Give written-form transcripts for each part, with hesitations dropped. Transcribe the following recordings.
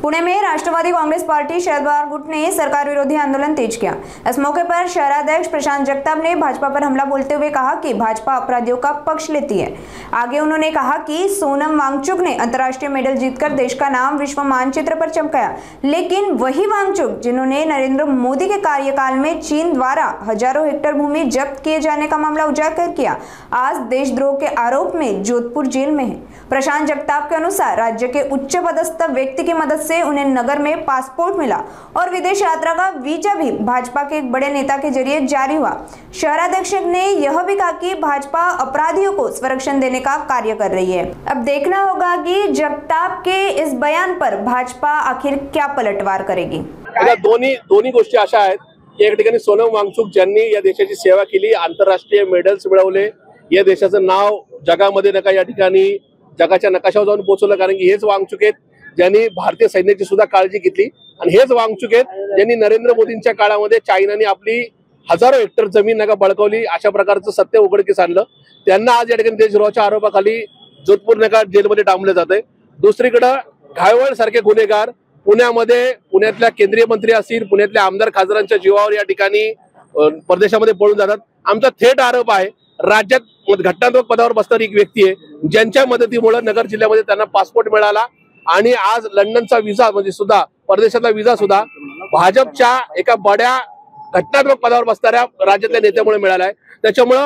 पुणे में राष्ट्रवादी कांग्रेस पार्टी शरद गुट ने सरकार विरोधी आंदोलन तेज किया। इस मौके पर शहराध्यक्ष प्रशांत जगताप ने भाजपा पर हमला बोलते हुए कहा कि भाजपा अपराधियों का पक्ष लेती है। आगे उन्होंने कहा कि सोनम वांगचुक ने अंतर्राष्ट्रीय मेडल जीतकर देश का नाम विश्व मानचित्र पर चमकाया, लेकिन वही वांगचुक जिन्होंने नरेंद्र मोदी के कार्यकाल में चीन द्वारा हजारों हेक्टेयर भूमि जब्त किए जाने का मामला उजागर किया, आज देशद्रोह के आरोप में जोधपुर जेल में है। प्रशांत जगताप के अनुसार राज्य के उच्च पदस्थ व्यक्ति की मदद से उन्हें नगर में पासपोर्ट मिला और विदेश यात्रा का वीजा भी भाजपा के एक बड़े नेता के जरिए जारी हुआ। शहराध्यक्ष ने यह भी कहा कि भाजपा अपराधियों को संरक्षण देने का कार्य कर रही है। अब देखना होगा कि जगताप के इस बयान पर भाजपा आखिर क्या पलटवार करेगी। दोन्ही गोष्टी अशा आहेत की एक ठिकाणी सोनम वांगचुक ज्यांनी या देशाची सेवा केली, आंतरराष्ट्रीय मेडल्स मिळवले, या देशाचं नाव जगामध्ये नका या ठिकाणी जगाच्या नकाशावर जाऊन पोहोचवलं, कारण की हेच वांगचुक आहेत ज्यांनी भारतीय सैन्याची सुद्धा काळजी घेतली आणि हेच वांगचुक आहेत ज्यांनी नरेंद्र मोदींच्या काळामध्ये चायनाने आपली हजारो हेक्टर जमीन नका बळकावली, अशा प्रकारचं सत्य उघडकीस आणलं। त्यांना आज या ठिकाणी देशद्रोहाच्या आरोपाखाली जोधपूर नका जेलमध्ये डांबले जाते। दुसरीकडे घायवळ सारखे गुन्हेगार पुण्यातल्या केंद्रीय मंत्री असतील, पुण्यातल्या आमदार खासदारांच्या जीवावर या ठिकाणी परदेशामध्ये पळून जातात। आमचा थेट आरोप आहे राज्यात घटनात्मक पदावर बसणारी एक व्यक्ती आहे ज्यांच्या मदतीमुळे नगर जिल्ह्यामध्ये त्यांना पासपोर्ट मिळाला आणि आज लंडनचा विजा म्हणजे सुद्धा परदेशातला विजा सुद्धा भाजपच्या एका बड्या घटनात्मक पदावर बसणाऱ्या राज्यातल्या नेत्यामुळे मिळाला आहे। त्याच्यामुळे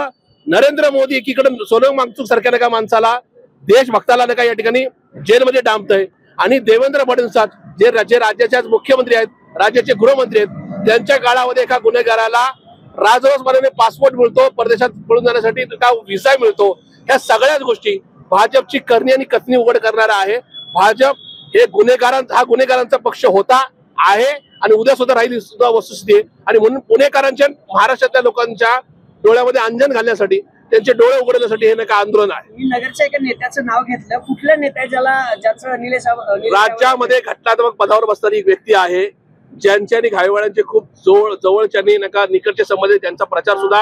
नरेंद्र मोदी एकीकडे सोनम वांगचुक सारख्या नका माणसाला, देशभक्ताला नका या ठिकाणी जेलमध्ये डांबतय आणि देवेंद्र फडणवीस जे राज्याचे आज मुख्यमंत्री आहेत, राज्याचे गृहमंत्री आहेत, त्यांच्या काळामध्ये एका गुन्हेगाराला राजरोसपणाने पासपोर्ट मिळतो, परदेशात पळून जाण्यासाठी व्हिसा मिळतो। ह्या सगळ्याच गोष्टी भाजपची करणी आणि कथनी उघड करणारा आहे। भाजप हे गुन्हेगारांचा पक्ष होता, आहे आणि उद्या सुद्धा राहील सुद्धा वस्तुस्थिती। आणि म्हणून पुणेकरांच्या, महाराष्ट्रातल्या लोकांच्या डोळ्यामध्ये अंजन घालण्यासाठी, त्यांचे डोळे उघडण्यासाठी हे नका आंदोलन आहे। मी नगरच्या एका नेत्याचं नाव घेतलं, कुठल्या नेत्या ज्याचं निलेश राज्यामध्ये घटनात्मक पदावर बसणारी एक व्यक्ती आहे ज्यांच्या घायवळांचे खूप जवळच्या नका निकटचे संबंध, त्यांचा प्रचार सुद्धा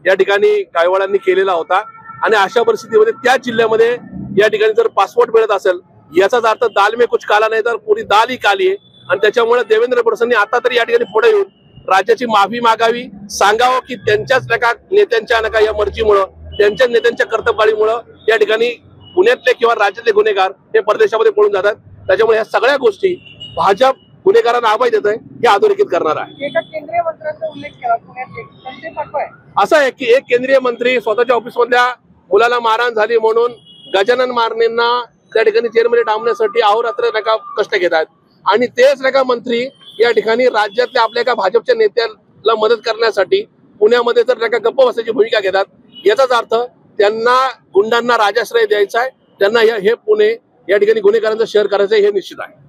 या ठिकाणी घायवळांनी केलेला होता। आणि अशा परिस्थितीमध्ये त्या जिल्ह्यामध्ये या ठिकाणी जर पासपोर्ट मिळत असेल याचाच अर्थ दाल में कुछ काला नाही तर पुरी दाल ही काली आहे। आणि त्याच्यामुळे देवेंद्र फडणवीसांनी आता तरी या ठिकाणी पुढे येऊन राज्याची माफी मागावी, सांगावं की त्यांच्याच नका नेत्यांच्या नका या मर्जीमुळं, त्यांच्या नेत्यांच्या कर्तबगारीमुळं या ठिकाणी पुण्यातले किंवा राज्यातले गुन्हेगार हे परदेशामध्ये पळून जातात। त्याच्यामुळे ह्या सगळ्या गोष्टी भाजप गुन्हेगारांना अभय देत आहे, हे अधोरेखित करणार आहे। एका केंद्रीय मंत्र्यांचा उल्लेख केला पुण्यात, असं आहे की एक केंद्रीय मंत्री स्वतःच्या ऑफिसमधल्या मुलाला मारहाण झाली म्हणून गजानन मारणेंना त्या ठिकाणी जेलमध्ये डांबण्यासाठी अहोरात्र नका कष्ट घेत आहेत आणि तेच नका मंत्री या ठिकाणी राज्यातल्या आपल्या एका भाजपच्या नेत्याला मदत करण्यासाठी पुण्यामध्ये जर नका गप्प बसायची भूमिका घेतात, याचाच अर्थ त्यांना गुंडांना राजाश्रय द्यायचा आहे, त्यांना हे पुणे या ठिकाणी गुन्हेगारांचं शहर करायचं हे निश्चित आहे।